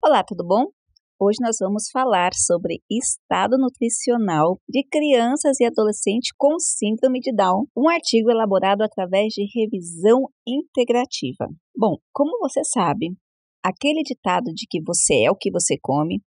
Olá, tudo bom? Hoje nós vamos falar sobre estado nutricional de crianças e adolescentes com síndrome de Down, um artigo elaborado através de revisão integrativa. Bom, como você sabe, aquele ditado de que você é o que você come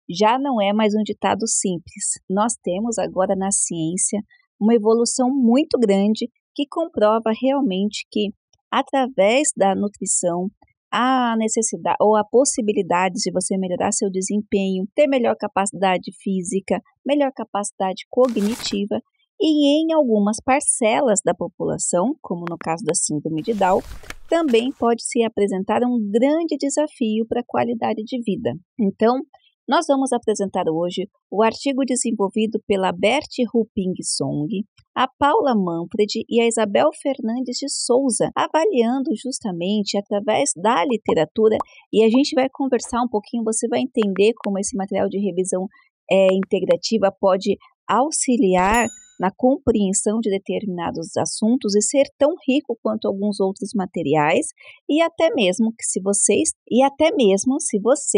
já não é mais um ditado simples. Nós temos agora na ciência uma evolução muito grande que comprova realmente que, através da nutrição, há necessidade ou a possibilidade de você melhorar seu desempenho, ter melhor capacidade física, melhor capacidade cognitiva e em algumas parcelas da população, como no caso da síndrome de Down, também pode se apresentar um grande desafio para a qualidade de vida. Então, nós vamos apresentar hoje o artigo desenvolvido pela Berthe Rupping Song, a Paula Manfred e a Isabel Fernandes de Souza, avaliando justamente através da literatura, e a gente vai conversar um pouquinho, você vai entender como esse material de revisão integrativa pode auxiliar na compreensão de determinados assuntos e ser tão rico quanto alguns outros materiais, e até mesmo se você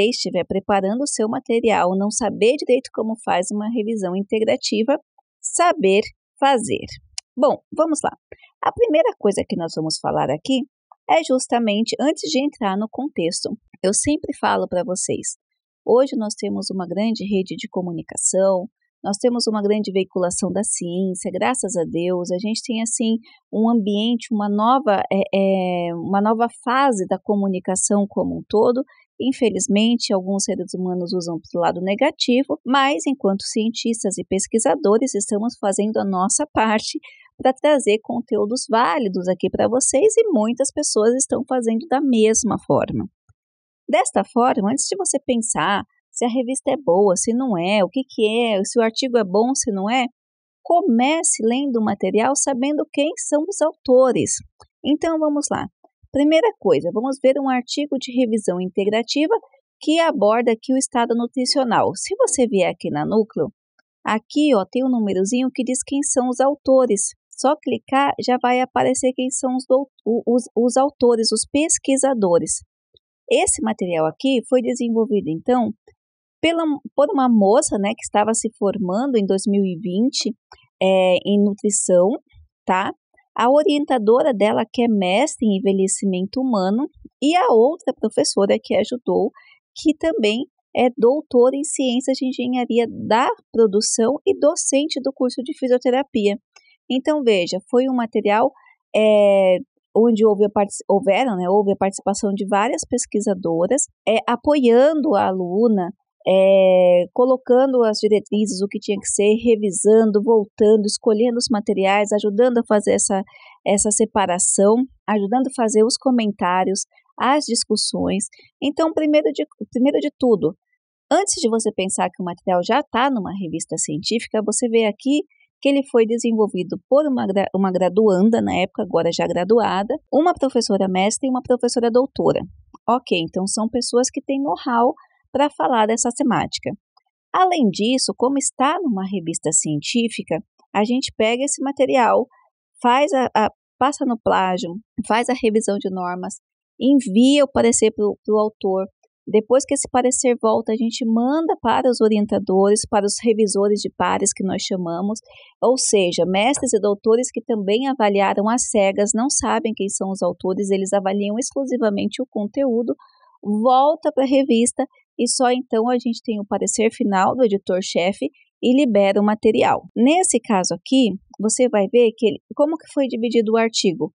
estiver preparando o seu material, não saber direito como faz uma revisão integrativa, saber fazer. Bom, vamos lá. A primeira coisa que nós vamos falar aqui é justamente, antes de entrar no contexto, eu sempre falo para vocês, hoje nós temos uma grande rede de comunicação, nós temos uma grande veiculação da ciência, graças a Deus, a gente tem assim um ambiente, uma nova fase da comunicação como um todo. Infelizmente, alguns seres humanos usam para o lado negativo, mas enquanto cientistas e pesquisadores estamos fazendo a nossa parte para trazer conteúdos válidos aqui para vocês e muitas pessoas estão fazendo da mesma forma. Desta forma, antes de você pensar se a revista é boa, se não é, o que é, se o artigo é bom, se não é, comece lendo o material sabendo quem são os autores. Então, vamos lá. Primeira coisa, vamos ver um artigo de revisão integrativa que aborda aqui o estado nutricional. Se você vier aqui na Núcleo, aqui ó, tem um númerozinho que diz quem são os autores. Só clicar já vai aparecer quem são os autores, os pesquisadores. Esse material aqui foi desenvolvido, então, por uma moça, né, que estava se formando em 2020 em nutrição, tá? A orientadora dela, que é mestre em envelhecimento humano, e a outra professora que ajudou, que também é doutora em ciências de engenharia da produção e docente do curso de fisioterapia. Então, veja, foi um material onde houve a participação de várias pesquisadoras, apoiando a aluna, colocando as diretrizes, o que tinha que ser, revisando, voltando, escolhendo os materiais, ajudando a fazer essa separação, ajudando a fazer os comentários, as discussões. Então, primeiro de tudo, antes de você pensar que o material já está numa revista científica, você vê aqui que ele foi desenvolvido por uma graduanda, na época, agora já graduada, uma professora mestre e uma professora doutora. Ok, então são pessoas que têm know-how para falar dessa temática. Além disso, como está numa revista científica, a gente pega esse material, passa no plágio, faz a revisão de normas, envia o parecer para o autor. Depois que esse parecer volta, a gente manda para os orientadores, para os revisores de pares que nós chamamos, ou seja, mestres e doutores que também avaliaram às cegas, não sabem quem são os autores, eles avaliam exclusivamente o conteúdo, volta para a revista e só então a gente tem o parecer final do editor-chefe e libera o material. Nesse caso aqui, você vai ver como que foi dividido o artigo.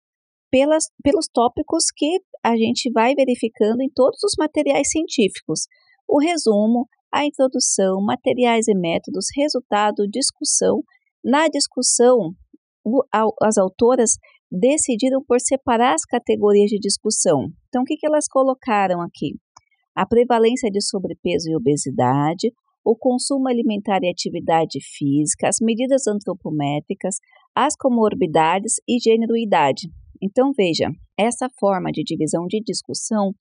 Pelos tópicos que a gente vai verificando em todos os materiais científicos. O resumo, a introdução, materiais e métodos, resultado, discussão. Na discussão, as autoras decidiram por separar as categorias de discussão. Então, o que elas colocaram aqui? A prevalência de sobrepeso e obesidade, o consumo alimentar e atividade física, as medidas antropométricas, as comorbidades e gênero e idade. Então, veja, essa forma de divisão de discussão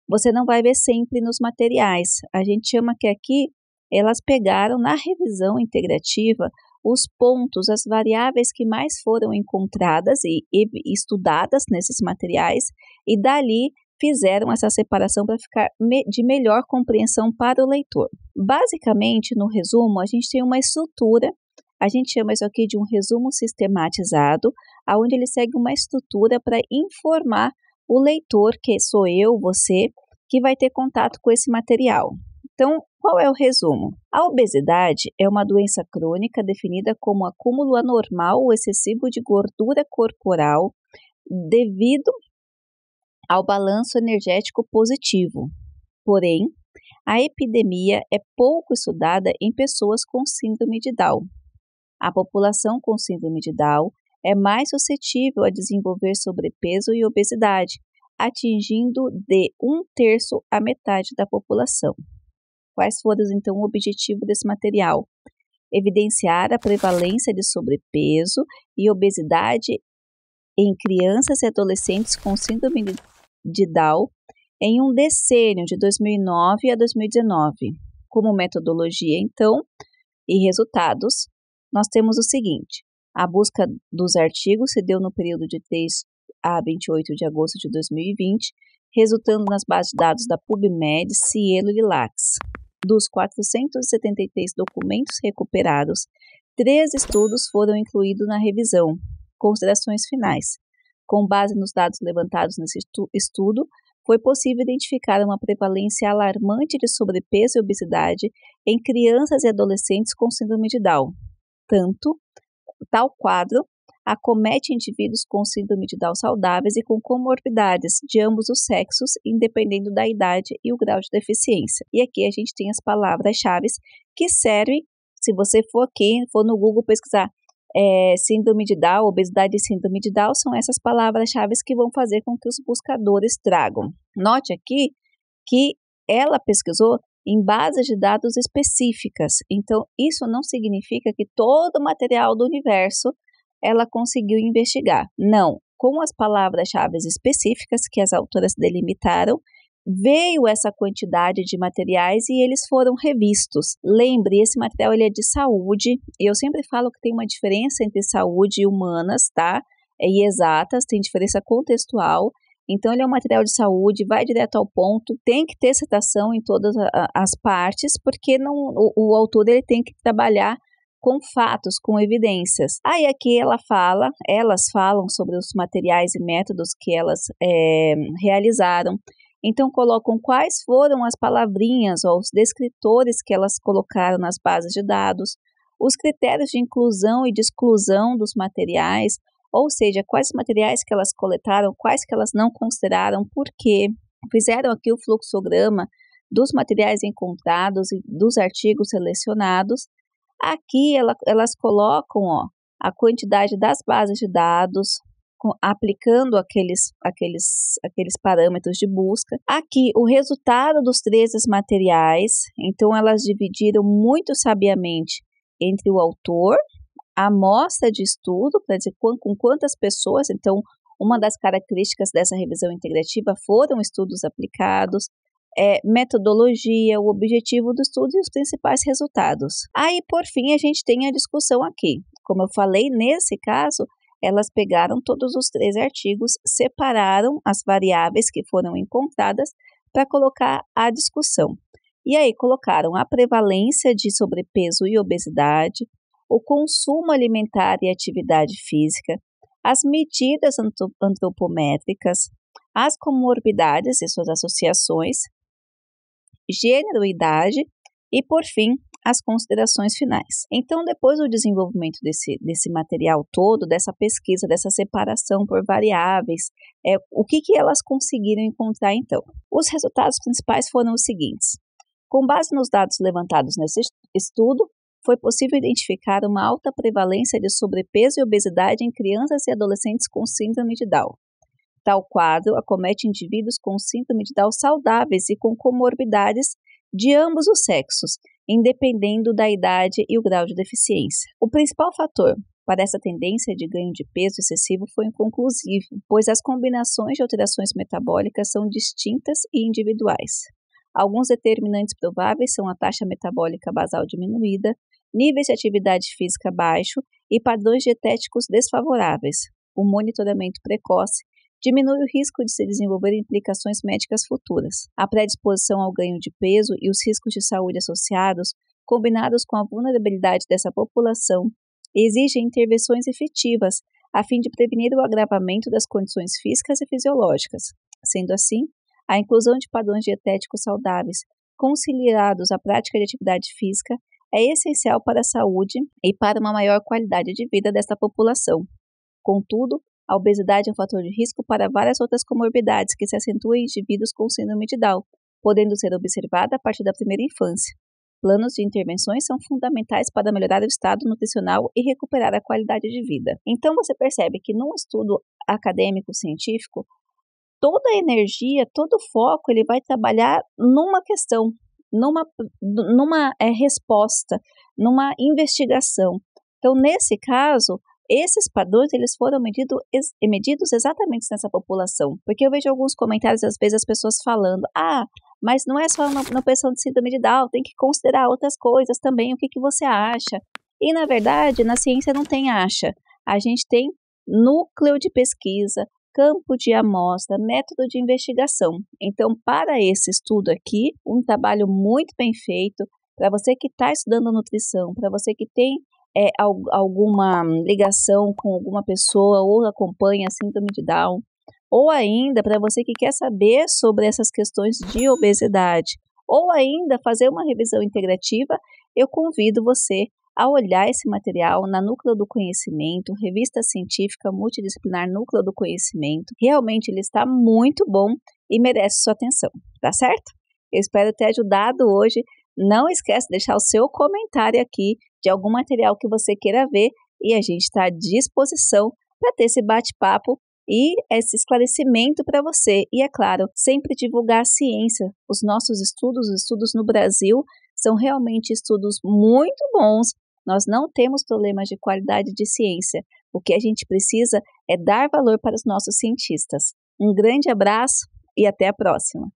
você não vai ver sempre nos materiais. A gente chama que aqui elas pegaram na revisão integrativa os pontos, as variáveis que mais foram encontradas e estudadas nesses materiais e dali fizeram essa separação para ficar de melhor compreensão para o leitor. Basicamente, no resumo, a gente tem uma estrutura, a gente chama isso aqui de um resumo sistematizado, onde ele segue uma estrutura para informar o leitor, que sou eu, você, que vai ter contato com esse material. Então, qual é o resumo? A obesidade é uma doença crônica definida como acúmulo anormal ou excessivo de gordura corporal devido ao balanço energético positivo. Porém, a epidemia é pouco estudada em pessoas com síndrome de Down. A população com síndrome de Down é mais suscetível a desenvolver sobrepeso e obesidade, atingindo de 1/3 a metade da população. Quais foram, então, o objetivo desse material? Evidenciar a prevalência de sobrepeso e obesidade em crianças e adolescentes com síndrome de Down em um decênio de 2009 a 2019. Como metodologia, então, e resultados, nós temos o seguinte: a busca dos artigos se deu no período de 3 a 28 de agosto de 2020, resultando nas bases de dados da PubMed, Cielo e Lilacs. Dos 473 documentos recuperados, 3 estudos foram incluídos na revisão. Considerações finais. Com base nos dados levantados nesse estudo, foi possível identificar uma prevalência alarmante de sobrepeso e obesidade em crianças e adolescentes com síndrome de Down. Tal quadro acomete indivíduos com síndrome de Down saudáveis e com comorbidades de ambos os sexos, independendo da idade e o grau de deficiência. E aqui a gente tem as palavras-chave que servem, se você for no Google pesquisar síndrome de Down, obesidade e síndrome de Down, são essas palavras-chave que vão fazer com que os buscadores tragam. Note aqui que ela pesquisou em bases de dados específicas, então isso não significa que todo o material do universo ela conseguiu investigar. Não, com as palavras-chave específicas que as autoras delimitaram, veio essa quantidade de materiais e eles foram revistos. Lembre, esse material ele é de saúde, eu sempre falo que tem uma diferença entre saúde e humanas, tá? E exatas, tem diferença contextual. Então, ele é um material de saúde, vai direto ao ponto, tem que ter citação em todas as partes, porque o autor ele tem que trabalhar com fatos, com evidências. Aí aqui elas falam sobre os materiais e métodos que elas realizaram. Então, colocam quais foram as palavrinhas ou os descritores que elas colocaram nas bases de dados, os critérios de inclusão e de exclusão dos materiais, ou seja, quais materiais que elas coletaram, quais que elas não consideraram, por quê. Fizeram aqui o fluxograma dos materiais encontrados e dos artigos selecionados. Aqui elas colocam a quantidade das bases de dados, aplicando aqueles parâmetros de busca. Aqui o resultado dos 13 materiais, então elas dividiram muito sabiamente entre o autor, a amostra de estudo, para dizer com quantas pessoas, então uma das características dessa revisão integrativa foram estudos aplicados, metodologia, o objetivo do estudo e os principais resultados. Aí, por fim, a gente tem a discussão aqui. Como eu falei, nesse caso, elas pegaram todos os 3 artigos, separaram as variáveis que foram encontradas para colocar a discussão. E aí colocaram a prevalência de sobrepeso e obesidade, o consumo alimentar e atividade física, as medidas antropométricas, as comorbidades e suas associações, gênero e idade e, por fim, as considerações finais. Então, depois do desenvolvimento desse material todo, dessa pesquisa, dessa separação por variáveis, o que elas conseguiram encontrar, então? Os resultados principais foram os seguintes. Com base nos dados levantados nesse estudo, foi possível identificar uma alta prevalência de sobrepeso e obesidade em crianças e adolescentes com síndrome de Down. Tal quadro acomete indivíduos com síndrome de Down saudáveis e com comorbidades de ambos os sexos, independendo da idade e o grau de deficiência. O principal fator para essa tendência de ganho de peso excessivo foi inconclusivo, pois as combinações de alterações metabólicas são distintas e individuais. Alguns determinantes prováveis são a taxa metabólica basal diminuída, níveis de atividade física baixo e padrões dietéticos desfavoráveis. O monitoramento precoce diminui o risco de se desenvolver implicações médicas futuras. A predisposição ao ganho de peso e os riscos de saúde associados, combinados com a vulnerabilidade dessa população, exigem intervenções efetivas a fim de prevenir o agravamento das condições físicas e fisiológicas. Sendo assim, a inclusão de padrões dietéticos saudáveis, conciliados à prática de atividade física, é essencial para a saúde e para uma maior qualidade de vida desta população. Contudo, a obesidade é um fator de risco para várias outras comorbidades que se acentuam em indivíduos com síndrome de Down, podendo ser observada a partir da primeira infância. Planos de intervenções são fundamentais para melhorar o estado nutricional e recuperar a qualidade de vida. Então você percebe que num estudo acadêmico científico, toda a energia, todo o foco, ele vai trabalhar numa questão, numa resposta, numa investigação. Então, nesse caso, esses padrões eles foram medidos exatamente nessa população. Porque eu vejo alguns comentários, às vezes, as pessoas falando, mas não é só na pessoa de síndrome de Down, tem que considerar outras coisas também, o que você acha? E, na verdade, na ciência não tem acha. A gente tem núcleo de pesquisa, campo de amostra, método de investigação. Então, para esse estudo aqui, um trabalho muito bem feito, para você que está estudando nutrição, para você que tem alguma ligação com alguma pessoa ou acompanha a síndrome de Down, ou ainda para você que quer saber sobre essas questões de obesidade, ou ainda fazer uma revisão integrativa, eu convido você a olhar esse material na Núcleo do Conhecimento, Revista Científica Multidisciplinar Núcleo do Conhecimento. Realmente ele está muito bom e merece sua atenção, tá certo? Eu espero ter ajudado hoje. Não esquece de deixar o seu comentário aqui de algum material que você queira ver e a gente está à disposição para ter esse bate-papo e esse esclarecimento para você. E é claro, sempre divulgar a ciência. Os nossos estudos, os estudos no Brasil, são realmente estudos muito bons. Nós não temos problemas de qualidade de ciência. O que a gente precisa é dar valor para os nossos cientistas. Um grande abraço e até a próxima.